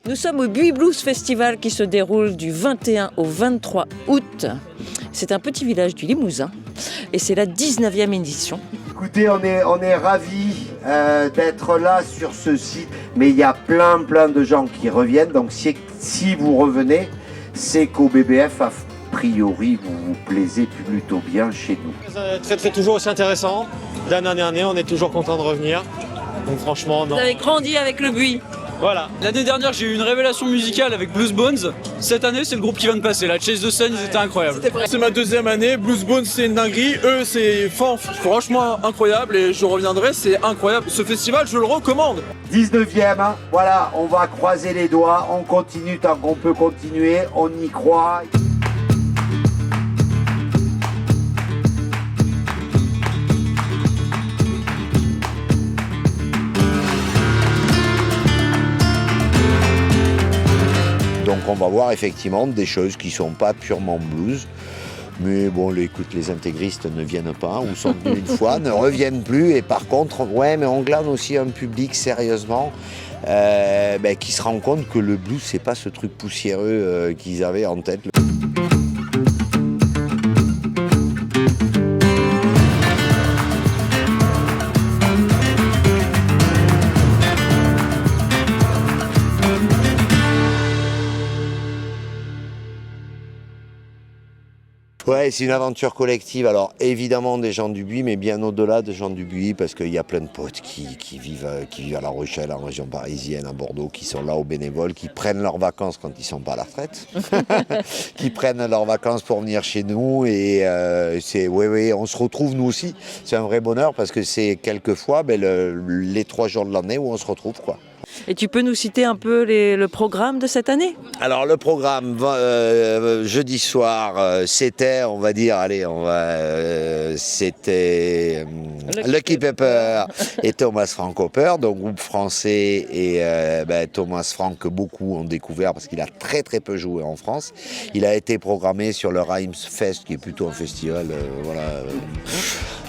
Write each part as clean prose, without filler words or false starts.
Nous sommes au Buis Blues Festival qui se déroule du 21 au 23 août. C'est un petit village du Limousin et c'est la 19e édition. Écoutez, on est ravis d'être là sur ce site, mais il y a plein de gens qui reviennent, donc si vous revenez, c'est qu'au BBF, a priori, vous vous plaisez plutôt bien chez nous. Très toujours aussi intéressant. D'année en année, on est toujours content de revenir. Donc franchement, non. Vous avez grandi avec le Buis. Voilà. L'année dernière, j'ai eu une révélation musicale avec Blues Bones. Cette année, c'est le groupe qui vient de passer. La Chase the Sun, ils étaient incroyables. C'est ma deuxième année. Blues Bones, c'est une dinguerie. Eux, c'est franchement incroyable et je reviendrai. C'est incroyable. Ce festival, je le recommande. 19e, hein, voilà, on va croiser les doigts, on continue tant qu'on peut continuer, on y croit. Donc on va voir effectivement des choses qui ne sont pas purement blues. Mais bon, les intégristes ne viennent pas, ou sont venus une fois, ne reviennent plus. Et par contre, mais on glane aussi un public sérieusement qui se rend compte que le blues, c'est pas ce truc poussiéreux qu'ils avaient en tête. Ouais, c'est une aventure collective. Alors évidemment des gens du Buis, mais bien au-delà des gens du Buis, parce qu'il y a plein de potes qui vivent à La Rochelle, en région parisienne, à Bordeaux, qui sont là aux bénévoles, qui prennent leurs vacances quand ils sont pas à la retraite, qui prennent leurs vacances pour venir chez nous. Et on se retrouve nous aussi. C'est un vrai bonheur parce que c'est quelquefois les 3 jours de l'année où on se retrouve, quoi. Et tu peux nous citer un peu le programme de cette année ? Alors le programme, jeudi soir, c'était, c'était Lucky Pepper et Thomas Frank Hopper, donc groupe français, et Thomas Frank que beaucoup ont découvert parce qu'il a très peu joué en France. Il a été programmé sur le Reims Fest, qui est plutôt un festival,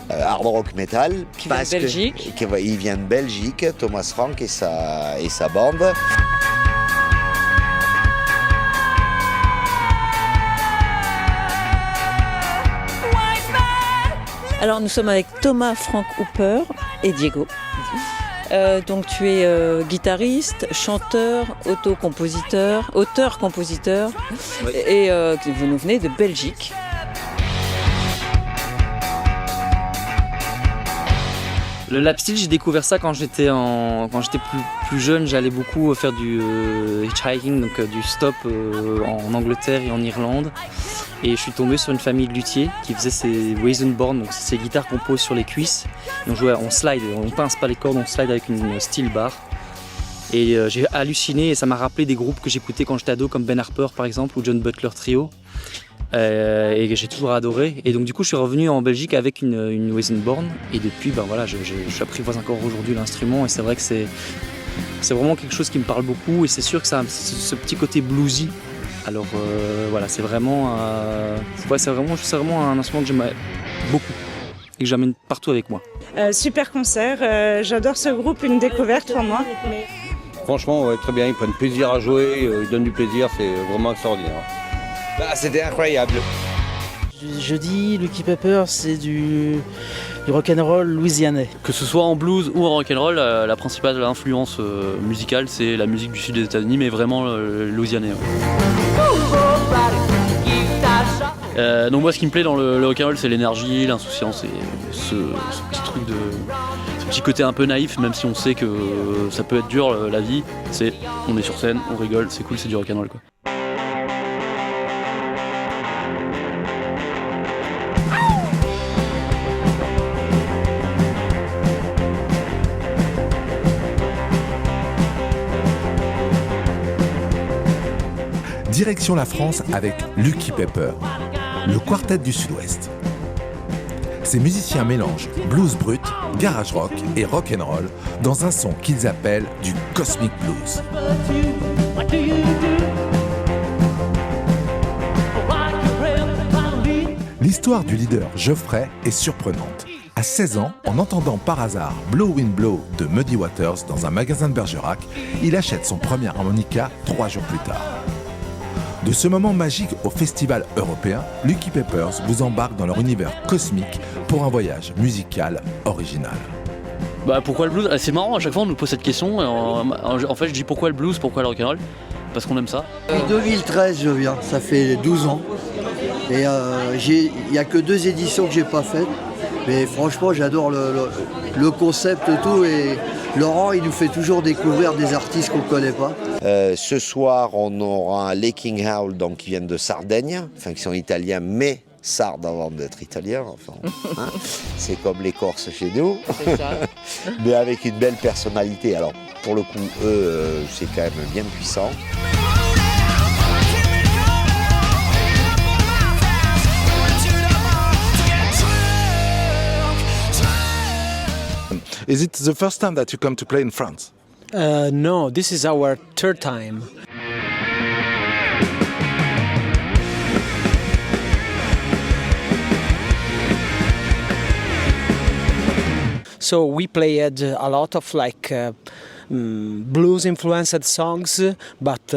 hard rock metal. Qui vient de Belgique. Il vient de Belgique, Thomas Frank et sa bande. Alors nous sommes avec Thomas Frank Hopper et Diego. Donc tu es guitariste, chanteur, auteur-compositeur, oui. Et vous nous venez de Belgique. Le lapsteel, j'ai découvert ça quand j'étais plus jeune. J'allais beaucoup faire du hitchhiking, donc du stop en Angleterre et en Irlande. Et je suis tombé sur une famille de luthiers qui faisait ces Weissenborn, donc c'est ces guitares qu'on pose sur les cuisses. Et on slide, on pince pas les cordes, on slide avec une steel bar. Et j'ai halluciné et ça m'a rappelé des groupes que j'écoutais quand j'étais ado, comme Ben Harper par exemple, ou John Butler Trio. Et que j'ai toujours adoré. Et donc du coup je suis revenu en Belgique avec une Weissenborn. Et depuis j'apprivoise encore aujourd'hui l'instrument. Et c'est vrai que c'est vraiment quelque chose qui me parle beaucoup. Et c'est sûr que ça a ce petit côté bluesy. Alors c'est vraiment un instrument que j'aime beaucoup et que j'amène partout avec moi. Super concert, j'adore ce groupe, une découverte pour moi. Franchement, ouais, très bien, ils prennent plaisir à jouer, ils donnent du plaisir, c'est vraiment extraordinaire. C'était incroyable. Jeudi, Lucky Pepper, c'est du rock'n'roll louisianais. Que ce soit en blues ou en rock'n'roll, la principale influence musicale, c'est la musique du sud des États-Unis, mais vraiment louisianais. Ouais. Donc moi, ce qui me plaît dans le rock'n'roll, c'est l'énergie, l'insouciance et ce petit côté un peu naïf, même si on sait que ça peut être dur la vie. On est sur scène, on rigole, c'est cool, c'est du rock'n'roll quoi. Direction la France avec Lucky Pepper, le quartet du Sud-Ouest. Ces musiciens mélangent blues brut, garage rock et rock'n'roll dans un son qu'ils appellent du cosmic blues. L'histoire du leader Geoffrey est surprenante. À 16 ans, en entendant par hasard Blow Wind Blow de Muddy Waters dans un magasin de Bergerac, il achète son premier harmonica 3 jours plus tard. De ce moment magique au Festival européen, Lucky Peppers vous embarque dans leur univers cosmique pour un voyage musical original. Pourquoi le blues? C'est marrant, à chaque fois on nous pose cette question. En fait, je dis pourquoi le blues, pourquoi le rock'n'roll? Parce qu'on aime ça. Depuis 2013, je viens, ça fait 12 ans. Et il n'y a que 2 éditions que j'ai pas faites. Mais franchement, j'adore le concept et tout. Et Laurent, il nous fait toujours découvrir des artistes qu'on ne connaît pas. Ce soir, on aura les King Howl, donc, qui viennent de Sardaigne, enfin qui sont italiens, mais sardes avant d'être italiens. Enfin, hein, c'est comme les Corses chez nous, C'est ça. mais avec une belle personnalité. Alors, pour le coup, eux, c'est quand même bien puissant. Is it the first time that you come to play in France? No, this is our 3rd time. So we played a lot of blues influenced songs, but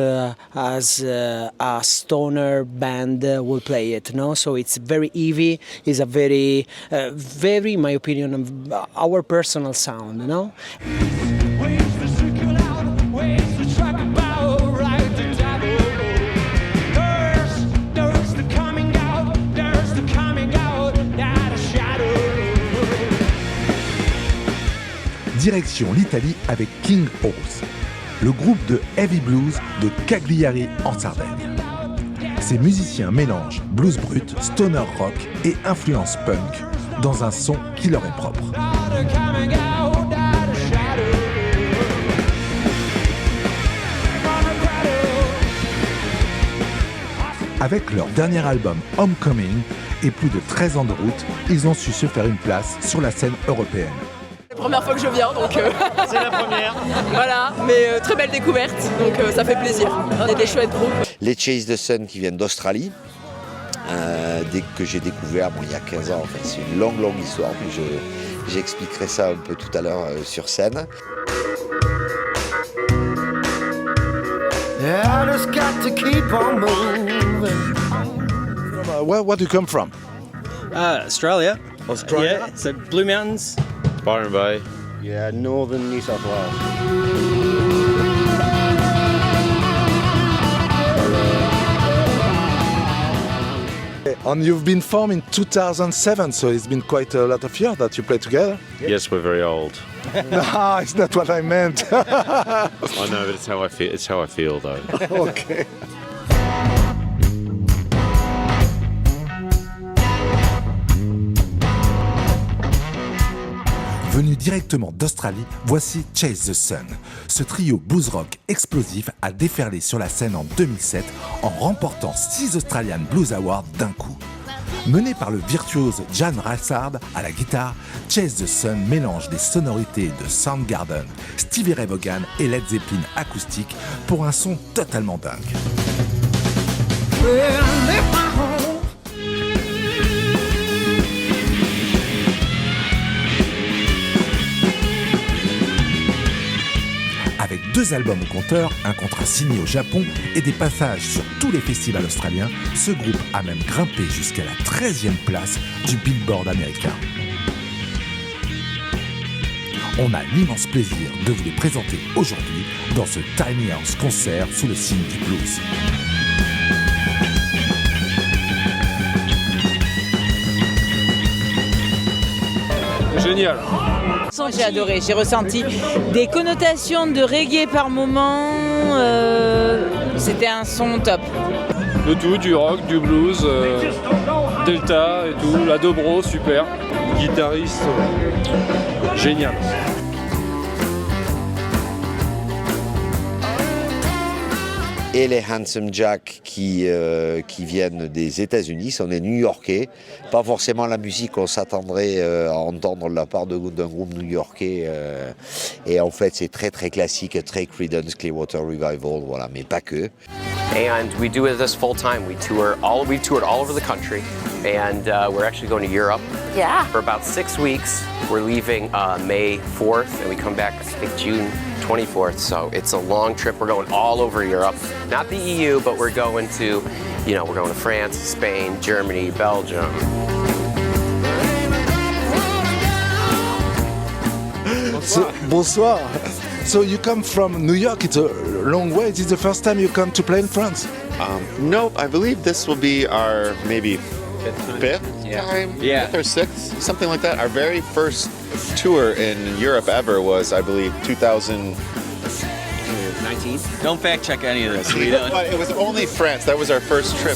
as a stoner band will play it, no? So it's very heavy. It's a very, in my opinion, our personal sound, no? Direction l'Italie avec King Rose, le groupe de heavy blues de Cagliari en Sardaigne. Ces musiciens mélangent blues brut, stoner rock et influence punk dans un son qui leur est propre. Avec leur dernier album Homecoming et plus de 13 ans de route, ils ont su se faire une place sur la scène européenne. C'est la première fois que je viens, donc c'est la première. Voilà, mais très belle découverte, donc ça fait plaisir. On est des chouettes groupes. Les Chase the Sun qui viennent d'Australie, dès que j'ai découvert, il y a 15 ans, enfin, c'est une longue histoire, puis j'expliquerai ça un peu tout à l'heure sur scène. I just got to keep on moving. Where do you come from? Australia. Australia? Yeah, so Blue Mountains. Byron Bay. Yeah, northern New South Wales. And you've been formed in 2007, so it's been quite a lot of years that you play together. Yes, we're very old. No, it's not what I meant. I know, but it's how I feel. It's how I feel, though. Okay. Venu directement d'Australie, voici Chase the Sun. Ce trio blues rock explosif a déferlé sur la scène en 2007 en remportant 6 Australian Blues Awards d'un coup. Mené par le virtuose Jan Rassard à la guitare, Chase the Sun mélange des sonorités de Soundgarden, Stevie Ray Vaughan et Led Zeppelin acoustique pour un son totalement dingue. Avec 2 albums au compteur, un contrat signé au Japon et des passages sur tous les festivals australiens, ce groupe a même grimpé jusqu'à la 13e place du Billboard américain. On a l'immense plaisir de vous les présenter aujourd'hui dans ce Tiny House concert sous le signe du blues. Génial. J'ai adoré, j'ai ressenti des connotations de reggae par moment, c'était un son top. De tout, du rock, du blues, Delta et tout, la dobro, super. Guitariste, génial. Et les Handsome Jack qui viennent des États-Unis, sont des New-Yorkais. Pas forcément la musique qu'on s'attendrait à entendre de la part d'un groupe new-yorkais. Et en fait, c'est très très classique, très Creedence Clearwater Revival, voilà, mais pas que. And we do this full time. We've toured all over the country. and we're actually going to Europe for about 6 weeks. We're leaving May 4th, and we come back, I think, June 24th. So it's a long trip. We're going all over Europe, not the EU, but we're going to, we're going to France, Spain, Germany, Belgium. Bonsoir. So you come from New York. It's a long way. Is it the first time you come to play in France? No, I believe this will be our maybe fifth time, fifth or sixth, something like that. Our very first tour in Europe ever was, I believe, 2019. Don't fact check any of this. But it was only France. That was our first trip.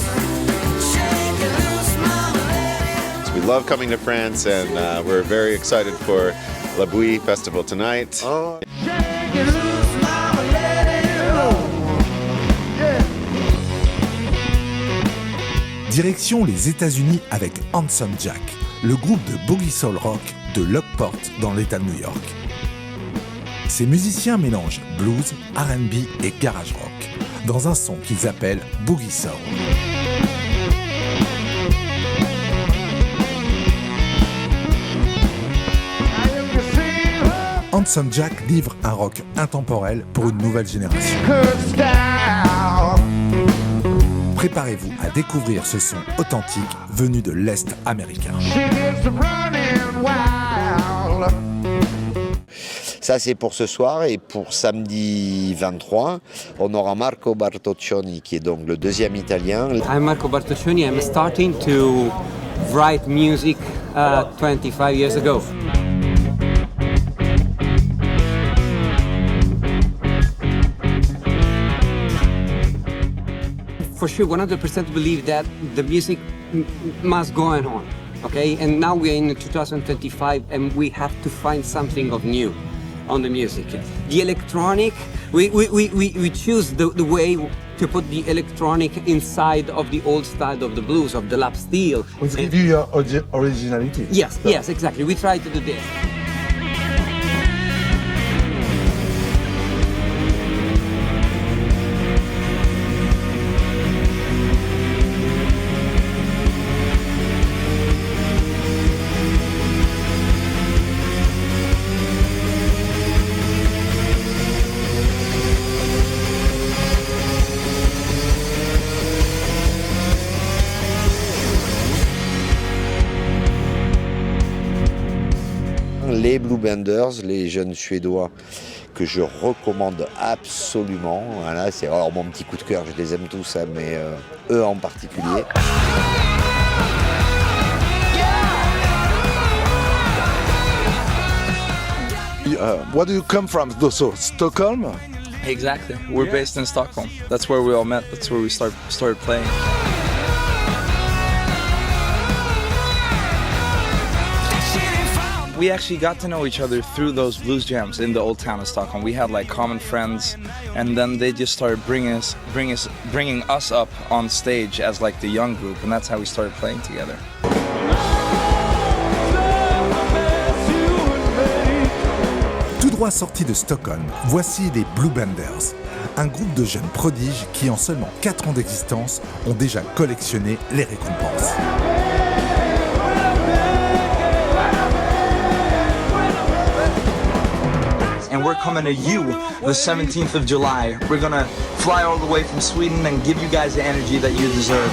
So we love coming to France, and we're very excited for La Bouille Festival tonight. Oh. Direction les États-Unis avec Handsome Jack, le groupe de boogie soul rock de Lockport dans l'État de New York. Ces musiciens mélangent blues, R&B et garage rock dans un son qu'ils appellent boogie soul. Handsome Jack livre un rock intemporel pour une nouvelle génération. Préparez-vous à découvrir ce son authentique venu de l'Est américain. Ça, c'est pour ce soir, et pour samedi 23, on aura Marco Bartoccioni, qui est donc le deuxième italien. I'm Marco Bartoccioni. I'm starting to write music 25 years ago. For sure, 100% believe that the music must go on, okay? And now we're in 2025 and we have to find something of new on the music. The electronic, we choose the way to put the electronic inside of the old style of the blues, of the lap steel. We give you your originality. Yes, yes, exactly. We try to do this. Les Blue Benders, les jeunes Suédois que je recommande absolument. Voilà, c'est alors mon petit coup de cœur, je les aime tous, hein, mais eux en particulier. Where do you come from? So, Stockholm? Exactly. We're based in Stockholm. That's where we all met. That's where we started playing. We actually got to know each other through those blues jams in the old town of Stockholm. We had like common friends, and then they just started bringing us up on stage as like the young group, and that's how we started playing together. Tout droit sorti de Stockholm, voici les Blue Benders, un groupe de jeunes prodiges qui en seulement 4 ans d'existence ont déjà collectionné les récompenses. And we're coming to you the 17th of July. We're gonna fly all the way from Sweden and give you guys the energy that you deserve.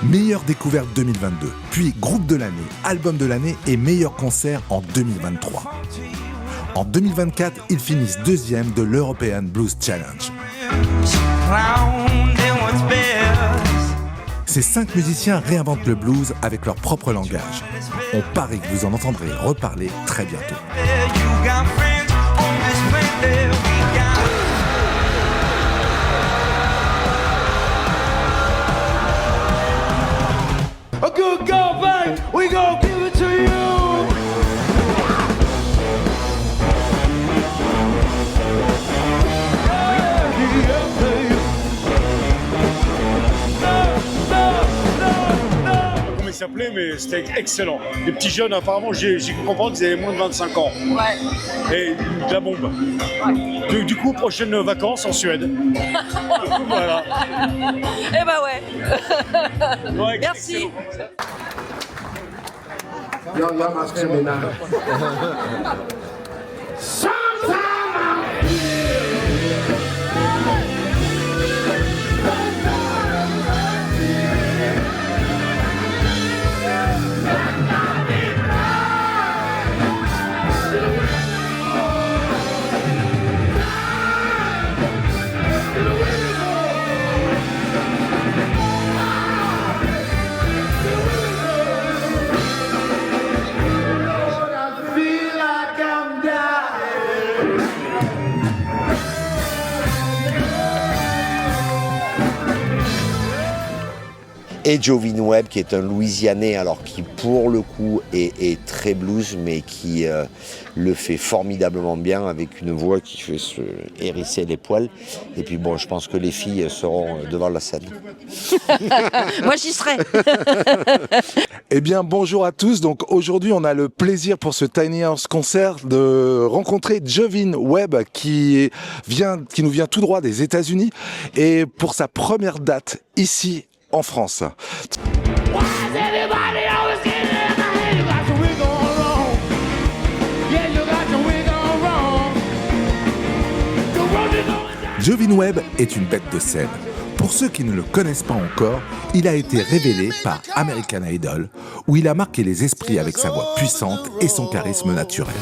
Meilleure découverte 2022, puis groupe de l'année, album de l'année et meilleur concert en 2023. En 2024, ils finissent deuxième de l'European Blues Challenge. Ces 5 musiciens réinventent le blues avec leur propre langage. On parie que vous en entendrez reparler très bientôt. A good girl, babe, we gon' give it to you. Comment il s'appelait, mais c'était excellent. Les petits jeunes, apparemment, j'ai cru comprendre qu'ils avaient moins de 25 ans. Ouais. Et de la bombe. Ouais. Du coup, prochaines vacances en Suède. Voilà. Eh ben ouais. Ouais, merci. Y'all must kill me now. Et Jovin Webb, qui est un Louisianais, alors qui pour le coup est très blues, mais qui le fait formidablement bien, avec une voix qui fait se hérisser les poils. Et puis bon, je pense que les filles seront devant la scène. Moi j'y serai. Eh bien, bonjour à tous. Donc aujourd'hui, on a le plaisir pour ce Tiny House concert de rencontrer Jovin Webb qui nous vient tout droit des États-Unis et pour sa première date ici en France. Jovin Webb est une bête de scène. Pour ceux qui ne le connaissent pas encore, il a été révélé par American Idol, où il a marqué les esprits avec sa voix puissante et son charisme naturel.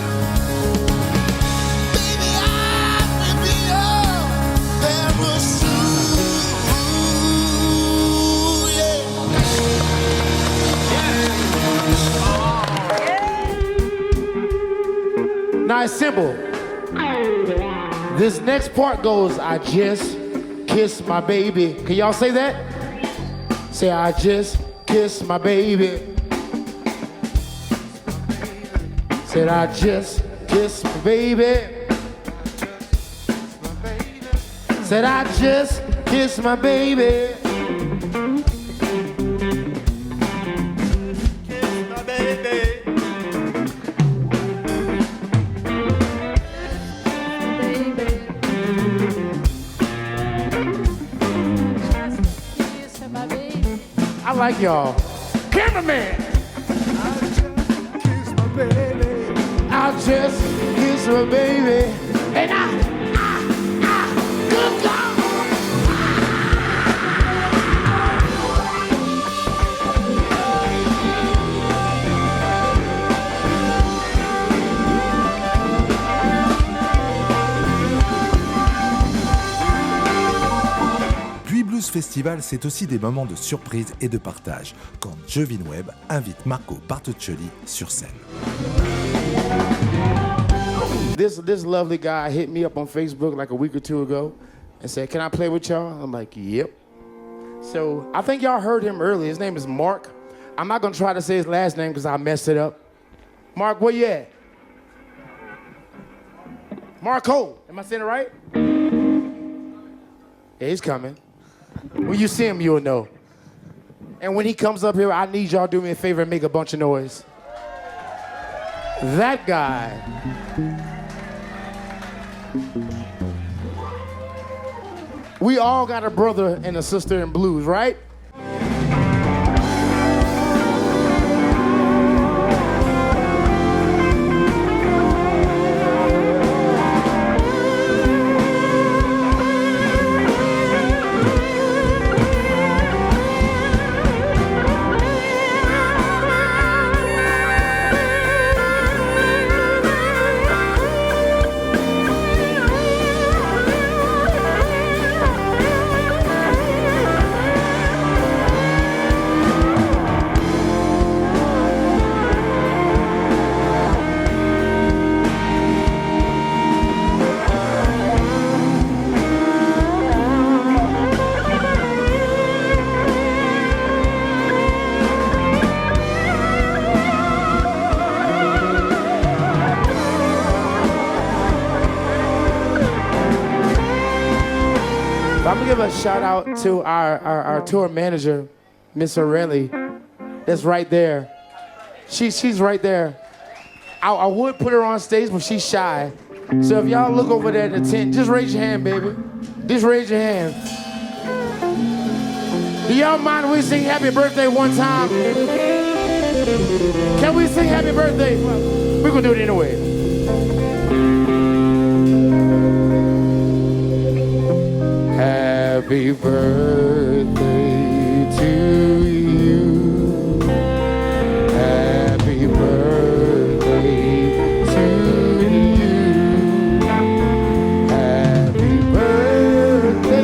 Now it's simple. This next part goes, I just kiss my baby. Can y'all say that? Say, I just kiss my baby. Said, I just kiss my baby. Said, I just kiss my baby. Kiss my baby. I like y'all. Cameraman! I'll just kiss my baby. And good God! Blues Festival, c'est aussi des moments de surprise et de partage, quand Jovin Webb invite Marco Bartuccioli sur scène. This lovely guy hit me up on Facebook like a week or two ago and said, can I play with y'all? I'm like, yep. So I think y'all heard him earlier. His name is Mark. I'm not gonna try to say his last name because I messed it up. Mark, where you at? Marco, am I saying it right? Yeah, he's coming. When you see him, you'll know. And when he comes up here, I need y'all to do me a favor and make a bunch of noise. That guy. We all got a brother and a sister in blues, right? I'm gonna give a shout out to our tour manager, Miss Aurelie, that's right there. she's right there. I would put her on stage, but she's shy. So if y'all look over there at the tent, just raise your hand, baby. Just raise your hand. Do y'all mind if we sing happy birthday one time? Can we sing happy birthday? We're gonna do it anyway. Happy birthday to you. Happy birthday to you. Happy birthday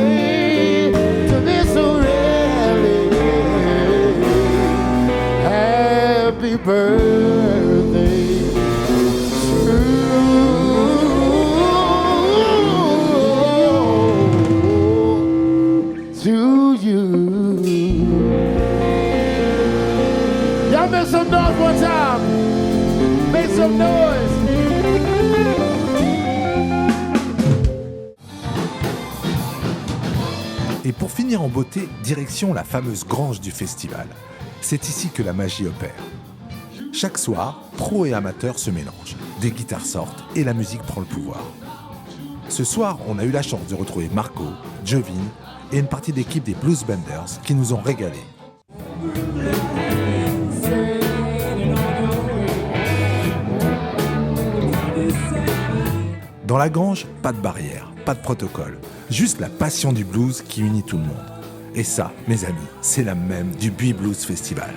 to Miss Aurelie. Happy birthday to you. Y'all make some noise one time. Make some noise. Et pour finir en beauté, direction la fameuse grange du festival. C'est ici que la magie opère. Chaque soir, pros et amateurs se mélangent. Des guitares sortent et la musique prend le pouvoir. Ce soir, on a eu la chance de retrouver Marco, Jovin et une partie d'équipe des Blues Benders qui nous ont régalés. Dans la grange, pas de barrière, pas de protocole, juste la passion du blues qui unit tout le monde. Et ça, mes amis, c'est la même du Buis Blues Festival.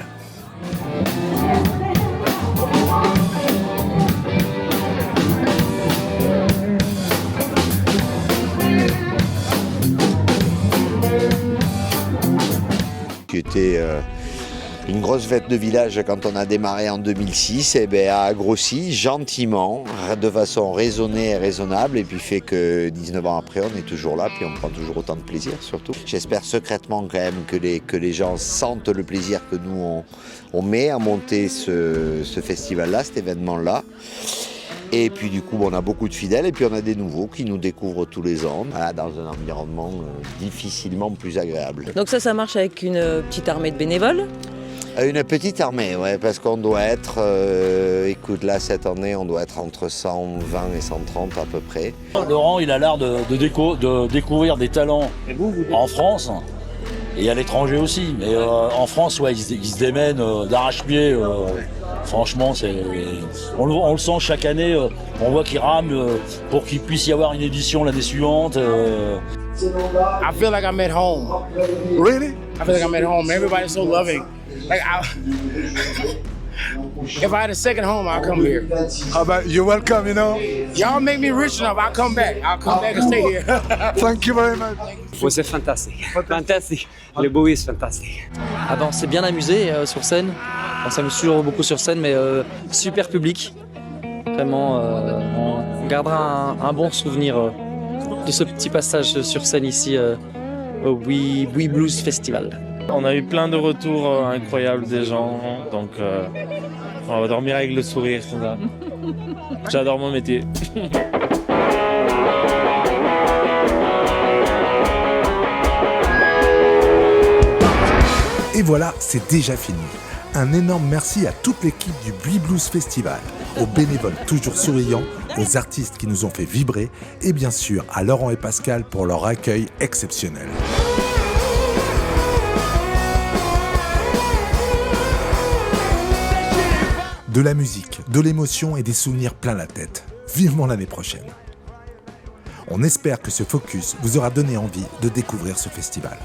Qui était une grosse fête de village quand on a démarré en 2006, et ben a grossi gentiment, de façon raisonnée et raisonnable, et puis fait que 19 ans après, on est toujours là, puis on prend toujours autant de plaisir surtout. J'espère secrètement quand même que les gens sentent le plaisir que nous on met à monter ce festival-là, cet événement-là. Et puis du coup, on a beaucoup de fidèles et puis on a des nouveaux qui nous découvrent tous les ans, voilà, dans un environnement difficilement plus agréable. Donc ça marche avec une petite armée de bénévoles? Une petite armée, ouais, parce qu'on doit être, écoute, là cette année, on doit être entre 120 et 130 à peu près. Laurent, il a l'art de découvrir des talents en France et à l'étranger aussi. Mais en France, ouais, il se démène d'arrache-pied. Franchement, on le sent chaque année. On voit qu'il rame pour qu'il puisse y avoir une édition l'année suivante. I feel like I'm at home. Really? I feel like I'm at home. Everybody's so loving. Like, if I had a second home, I'll come here. You're welcome, you know. Y'all make me rich enough, I'll come back. I'll come back and stay here. Thank you very much. Ouais, c'est fantastique. Fantastique. Le Bowie, c'est fantastique. Ah ben, on s'est bien amusé sur scène. On s'amuse toujours beaucoup sur scène, mais super public. Vraiment, on gardera un bon souvenir de ce petit passage sur scène ici au Buis Blues Festival. On a eu plein de retours incroyables des gens, donc on va dormir avec le sourire. Ça. J'adore mon métier. Et voilà, c'est déjà fini. Un énorme merci à toute l'équipe du Buis Blues Festival, aux bénévoles toujours souriants, aux artistes qui nous ont fait vibrer et bien sûr à Laurent et Pascal pour leur accueil exceptionnel. De la musique, de l'émotion et des souvenirs plein la tête. Vivement l'année prochaine. On espère que ce focus vous aura donné envie de découvrir ce festival.